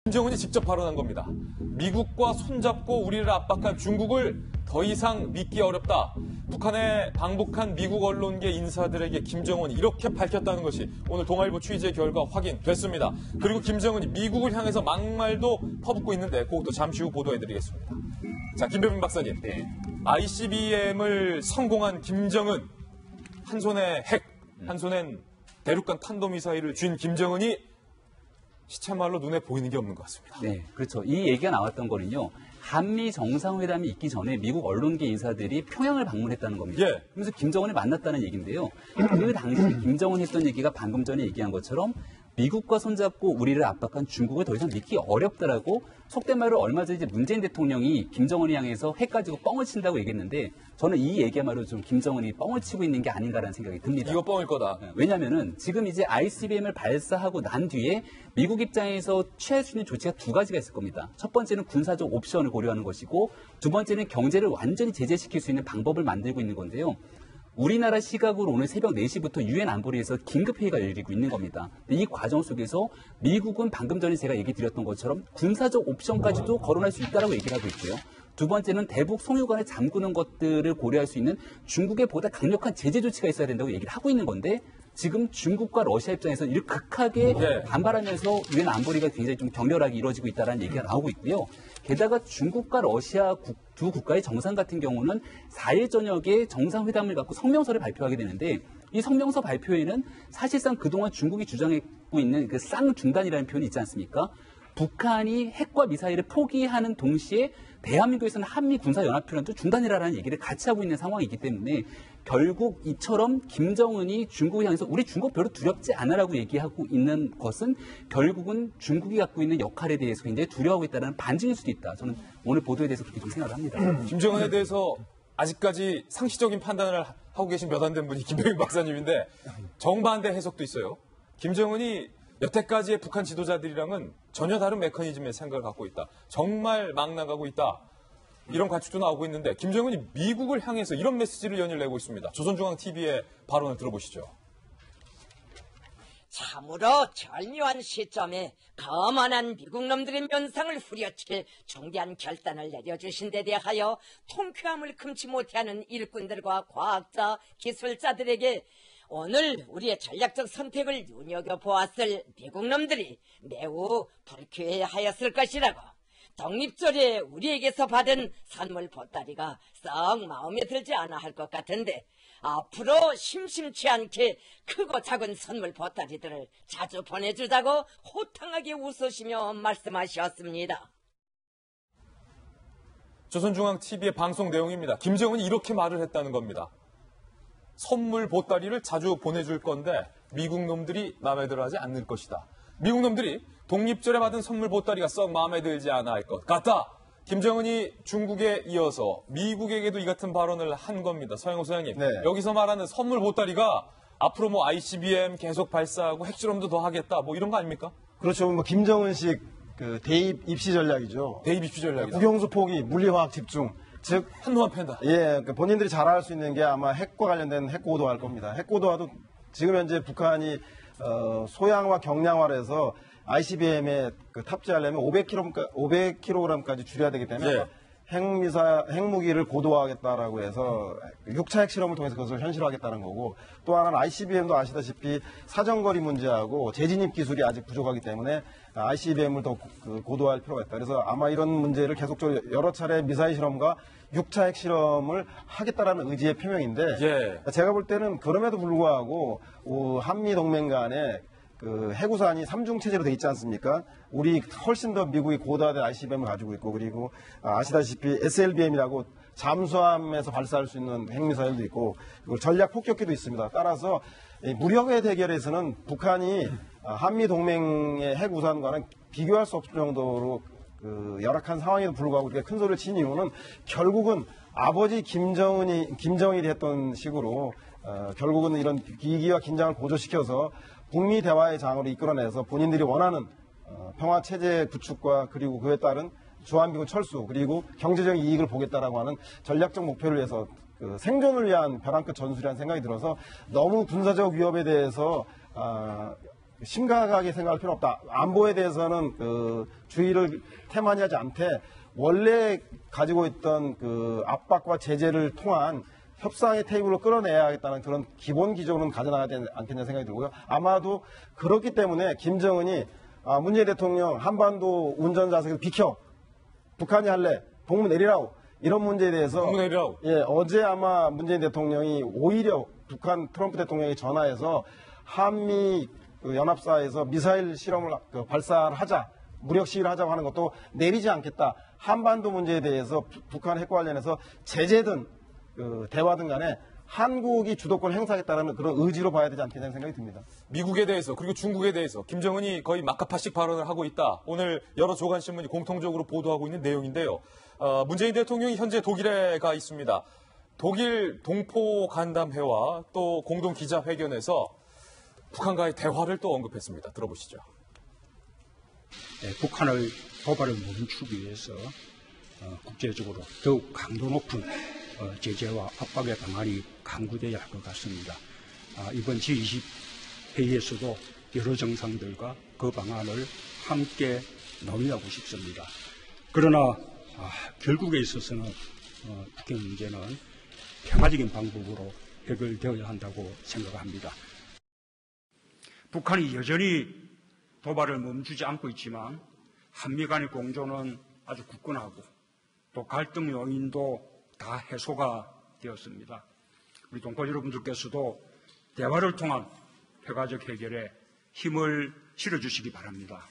김정은이 직접 발언한 겁니다. 미국과 손잡고 우리를 압박한 중국을 더 이상 믿기 어렵다. 북한에 방북한 미국 언론계 인사들에게 김정은이 이렇게 밝혔다는 것이 오늘 동아일보 취재 결과 확인됐습니다. 그리고 김정은이 미국을 향해서 막말도 퍼붓고 있는데 그것도 잠시 후 보도해드리겠습니다. 자, 김병민 박사님. ICBM을 성공한 김정은, 한 손에 핵, 한 손엔 대륙간 탄도미사일을 쥔 김정은이 시체말로 눈에 보이는 게 없는 것 같습니다. 네, 그렇죠. 이 얘기가 나왔던 거는요. 한미 정상회담이 있기 전에 미국 언론계 인사들이 평양을 방문했다는 겁니다. 예. 그래서 김정은을 만났다는 얘기인데요. 그 당시 김정은이 했던 얘기가 방금 전에 얘기한 것처럼 미국과 손잡고 우리를 압박한 중국을 더 이상 믿기 어렵다라고 속된 말로 얼마 전에 문재인 대통령이 김정은을 향해서 핵 가지고 뻥을 친다고 얘기했는데 저는 이 얘기야말로 좀 김정은이 뻥을 치고 있는 게 아닌가라는 생각이 듭니다. 이거 뻥일 거다. 왜냐하면은 지금 이제 ICBM을 발사하고 난 뒤에 미국 입장에서 취할 수 있는 조치가 두 가지가 있을 겁니다. 첫 번째는 군사적 옵션을 고려하는 것이고 두 번째는 경제를 완전히 제재시킬 수 있는 방법을 만들고 있는 건데요. 우리나라 시각으로 오늘 새벽 4시부터 유엔 안보리에서 긴급회의가 열리고 있는 겁니다. 이 과정 속에서 미국은 방금 전에 제가 얘기 드렸던 것처럼 군사적 옵션까지도 거론할 수 있다고 얘기를 하고 있고요. 두 번째는 대북 송유관을 잠그는 것들을 고려할 수 있는 중국의 보다 강력한 제재 조치가 있어야 된다고 얘기를 하고 있는 건데 지금 중국과 러시아 입장에서는 이를 극하게 반발하면서 유엔 안보리가 굉장히 좀 격렬하게 이루어지고 있다는 얘기가 나오고 있고요. 게다가 중국과 러시아 두 국가의 정상 같은 경우는 4일 저녁에 정상회담을 갖고 성명서를 발표하게 되는데 이 성명서 발표에는 사실상 그동안 중국이 주장하고 있는 그 쌍중단이라는 표현이 있지 않습니까? 북한이 핵과 미사일을 포기하는 동시에 대한민국에서는 한미 군사연합훈련도 중단이라는 얘기를 같이 하고 있는 상황이기 때문에 결국 이처럼 김정은이 중국을 향해서 우리 중국 별로 두렵지 않아라고 얘기하고 있는 것은 결국은 중국이 갖고 있는 역할에 대해서 굉장히 두려워하고 있다는 반증일 수도 있다. 저는 오늘 보도에 대해서 그렇게 좀 생각을 합니다. 김정은에 대해서 아직까지 상시적인 판단을 하고 계신 몇 안 된 분이 김병민 박사님인데 정반대 해석도 있어요. 김정은이 여태까지의 북한 지도자들이랑은 전혀 다른 메커니즘의 생각을 갖고 있다. 정말 막 나가고 있다. 이런 관측도 나오고 있는데 김정은이 미국을 향해서 이런 메시지를 연일내고 있습니다. 조선중앙TV의 발언을 들어보시죠. 참으로 절묘한 시점에 거만한 미국 놈들의 면상을 후려칠 중대한 결단을 내려주신 데 대하여 통쾌함을 금치 못하는 일꾼들과 과학자, 기술자들에게 오늘 우리의 전략적 선택을 눈여겨보았을 미국 놈들이 매우 불쾌해하였을 것이라고. 독립절에 우리에게서 받은 선물 보따리가 썩 마음에 들지 않아 할 것 같은데 앞으로 심심치 않게 크고 작은 선물 보따리들을 자주 보내주자고 호탕하게 웃으시며 말씀하셨습니다. 조선중앙TV의 방송 내용입니다. 김정은이 이렇게 말을 했다는 겁니다. 선물 보따리를 자주 보내줄 건데 미국 놈들이 마음에 들어하지 않는 것이다. 미국 놈들이 독립절에 받은 선물 보따리가 썩 마음에 들지 않아 할 것 같다. 김정은이 중국에 이어서 미국에게도 이 같은 발언을 한 겁니다. 서영호 소장님. 네. 여기서 말하는 선물 보따리가 앞으로 뭐 ICBM 계속 발사하고 핵실험도 더 하겠다. 뭐 이런 거 아닙니까? 그렇죠. 뭐 김정은식 그 대입 입시 전략이죠. 대입 입시 전략이다. 국영수 포기, 물리화학 집중. 즉 한동안 팬다. 예, 본인들이 잘할 수 있는 게 아마 핵과 관련된 핵고도화일 겁니다. 핵고도화도 지금 현재 북한이 소양화 경량화를 해서 ICBM에 탑재하려면 500kg까지 줄여야 되기 때문에 예. 핵무기를 고도화하겠다라고 해서 6차 핵실험을 통해서 그것을 현실화하겠다는 거고 또 하나는 ICBM도 아시다시피 사정거리 문제하고 재진입 기술이 아직 부족하기 때문에 ICBM을 더 고도화할 필요가 있다. 그래서 아마 이런 문제를 계속적으로 여러 차례 미사일 실험과 6차 핵실험을 하겠다라는 의지의 표명인데 예. 제가 볼 때는 그럼에도 불구하고 한미 동맹 간에 그 해구산이 3중 체제로 돼 있지 않습니까? 우리 훨씬 더 미국이 고도화된 ICBM을 가지고 있고 그리고 아시다시피 SLBM이라고 잠수함에서 발사할 수 있는 핵미사일도 있고 그리고 전략 폭격기도 있습니다. 따라서 무력의 대결에서는 북한이 한미 동맹의 핵우산과는 비교할 수 없을 정도로 열악한 상황에도 불구하고 이렇게 큰 소리를 친 이유는 결국은 아버지 김정일이 했던 식으로 결국은 이런 비기와 긴장을 고조시켜서 북미 대화의 장으로 이끌어내서 본인들이 원하는 평화 체제 구축과 그리고 그에 따른 주한미군 철수 그리고 경제적인 이익을 보겠다라고 하는 전략적 목표를 위해서 생존을 위한 벼랑 끝 전술이라는 생각이 들어서 너무 군사적 위협에 대해서 심각하게 생각할 필요 없다. 안보에 대해서는 주의를 태만하지 않되 원래 가지고 있던 압박과 제재를 통한 협상의 테이블로 끌어내야겠다는 그런 기본 기조는 가져나가야 되지 않겠냐 생각이 들고요. 아마도 그렇기 때문에 김정은이 문재인 대통령 한반도 운전좌석에서 비켜, 북한이 할래, 동무 내리라고, 이런 문제에 대해서 동무 내리라고. 예, 어제 아마 문재인 대통령이 오히려 북한 트럼프 대통령이 전화해서 한미 연합사에서 미사일 실험을 발사를 하자, 무력 시위를 하자고 하는 것도 내리지 않겠다. 한반도 문제에 대해서 북한 핵과 관련해서 제재든 대화든 간에 한국이 주도권 행사하겠다는 그런 의지로 봐야 되지 않겠냐는 생각이 듭니다. 미국에 대해서 그리고 중국에 대해서 김정은이 거의 막가파식 발언을 하고 있다. 오늘 여러 조간신문이 공통적으로 보도하고 있는 내용인데요. 문재인 대통령이 현재 독일에 가 있습니다. 독일 동포 간담회와 또 공동 기자회견에서 북한과의 대화를 또 언급했습니다. 들어보시죠. 네, 북한의 도발을 멈추기 위해서 국제적으로 더욱 강도 높은 제재와 압박의 방안이 강구되어야 할 것 같습니다. 이번 G20 회의에서도 여러 정상들과 그 방안을 함께 논의하고 싶습니다. 그러나 결국에 있어서는 북핵 문제는 평화적인 방법으로 해결되어야 한다고 생각합니다. 북한이 여전히 도발을 멈추지 않고 있지만 한미 간의 공조는 아주 굳건하고 또 갈등 요인도 다 해소가 되었습니다. 우리 동포 여러분들께서도 대화를 통한 평화적 해결에 힘을 실어주시기 바랍니다.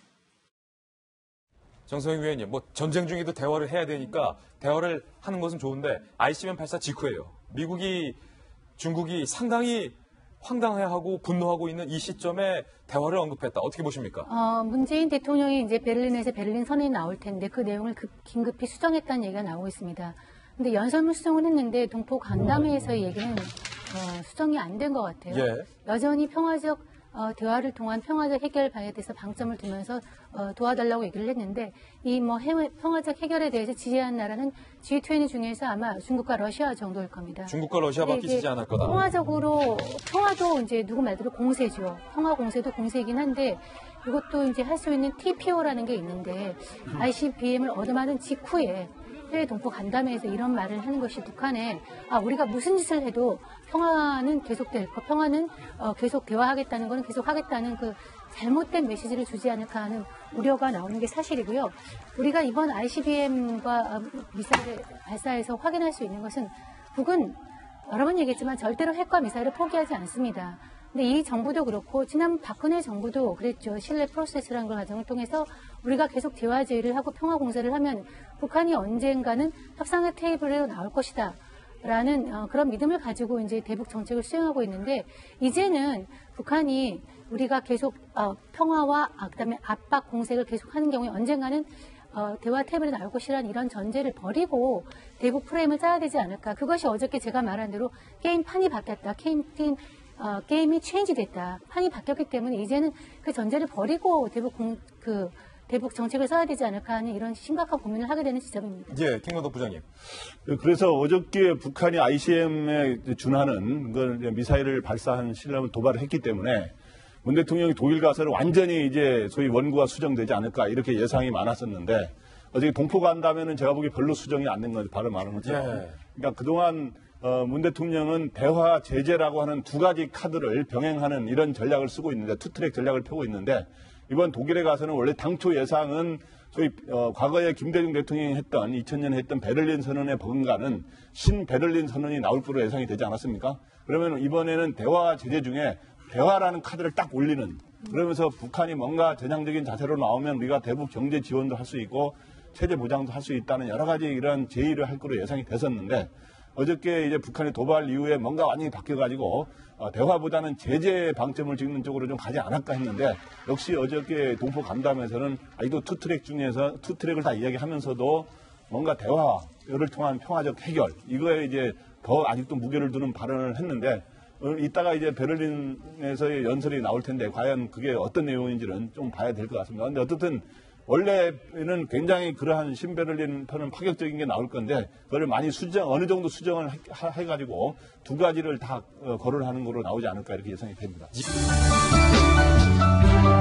정성영 위원님, 전쟁 중에도 대화를 해야 되니까 대화를 하는 것은 좋은데 ICBM 발사 직후예요. 미국이, 중국이 상당히 황당해하고 분노하고 있는 이 시점에 대화를 언급했다. 어떻게 보십니까? 문재인 대통령이 이제 베를린에서 베를린 선언이 나올 텐데 그 내용을 긴급히 수정했다는 얘기가 나오고 있습니다. 근데 연설문 수정을 했는데 동포 간담회에서의 얘기는 수정이 안 된 것 같아요. 예. 여전히 평화적 대화를 통한 평화적 해결 방향에 대해서 방점을 두면서 도와달라고 얘기를 했는데 이 평화적 해결에 대해서 지지한 나라는 G20 중에서 아마 중국과 러시아 정도일 겁니다. 중국과 러시아밖에 지지 않을 거다. 평화도 이제 누구 말대로 공세죠. 평화 공세도 공세이긴 한데 이것도 이제 할 수 있는 TPO라는 게 있는데 ICBM을 얻어맞은 직후에 해외 동포 간담회에서 이런 말을 하는 것이 북한에 우리가 무슨 짓을 해도 평화는 계속될 거, 평화는 계속 대화하겠다는 거는 계속 하겠다는 그 잘못된 메시지를 주지 않을까 하는 우려가 나오는 게 사실이고요. 우리가 이번 ICBM과 미사일 발사에서 확인할 수 있는 것은 북은 여러 번 얘기했지만 절대로 핵과 미사일을 포기하지 않습니다. 근데 이 정부도 그렇고 지난 박근혜 정부도 그랬죠. 신뢰 프로세스라는 과정을 통해서 우리가 계속 대화 제의를 하고 평화 공세를 하면 북한이 언젠가는 협상의 테이블에 나올 것이다. 라는 그런 믿음을 가지고 이제 대북 정책을 수행하고 있는데 이제는 북한이 우리가 계속 평화와 그다음에 압박 공세를 계속하는 경우에 언젠가는 대화 테이블에 나올 것이라는 이런 전제를 버리고 대북 프레임을 짜야 되지 않을까. 그것이 어저께 제가 말한 대로 게임 판이 바뀌었다. 게임이 체인지 됐다. 판이 바뀌었기 때문에 이제는 그 전제를 버리고 대북 정책을 써야 되지 않을까 하는 이런 심각한 고민을 하게 되는 지점입니다. 예, 김건덕 부장님. 그래서 어저께 북한이 ICBM에 준하는 미사일을 발사한 실험을 도발을 했기 때문에 문 대통령이 독일 가서는 완전히 이제 소위 원구가 수정되지 않을까 이렇게 예상이 많았었는데 어저께 동포 간담회는 제가 보기에 별로 수정이 안 된 건지 바로 말하는 것처럼. 예. 그러니까 그동안 문 대통령은 대화 제재라고 하는 두 가지 카드를 병행하는 이런 전략을 쓰고 있는데 투트랙 전략을 펴고 있는데 이번 독일에 가서는 원래 당초 예상은 소위 과거에 김대중 대통령이 했던 2000년에 했던 베를린 선언에 버금가는 신 베를린 선언이 나올 거로 예상이 되지 않았습니까? 그러면 이번에는 대화 제재 중에 대화라는 카드를 딱 올리는 그러면서 북한이 뭔가 전향적인 자세로 나오면 우리가 대북 경제 지원도 할 수 있고 체제 보장도 할 수 있다는 여러 가지 이런 제의를 할 거로 예상이 됐었는데 어저께 이제 북한의 도발 이후에 뭔가 완전히 바뀌어가지고 대화보다는 제재 방점을 찍는 쪽으로 좀 가지 않을까 했는데 역시 어저께 동포 간담회에서는 아직도 투트랙 중에서 투트랙을 다 이야기하면서도 뭔가 대화를 통한 평화적 해결 이거에 이제 더 아직도 무게를 두는 발언을 했는데 이따가 이제 베를린에서의 연설이 나올 텐데 과연 그게 어떤 내용인지는 좀 봐야 될 것 같습니다. 근데 어쨌든 원래는 굉장히 그러한 신베를린 편은 파격적인 게 나올 건데 그걸 많이 어느 정도 수정을 해가지고 두 가지를 다 거론하는 거로 나오지 않을까 이렇게 예상이 됩니다. 있습니다.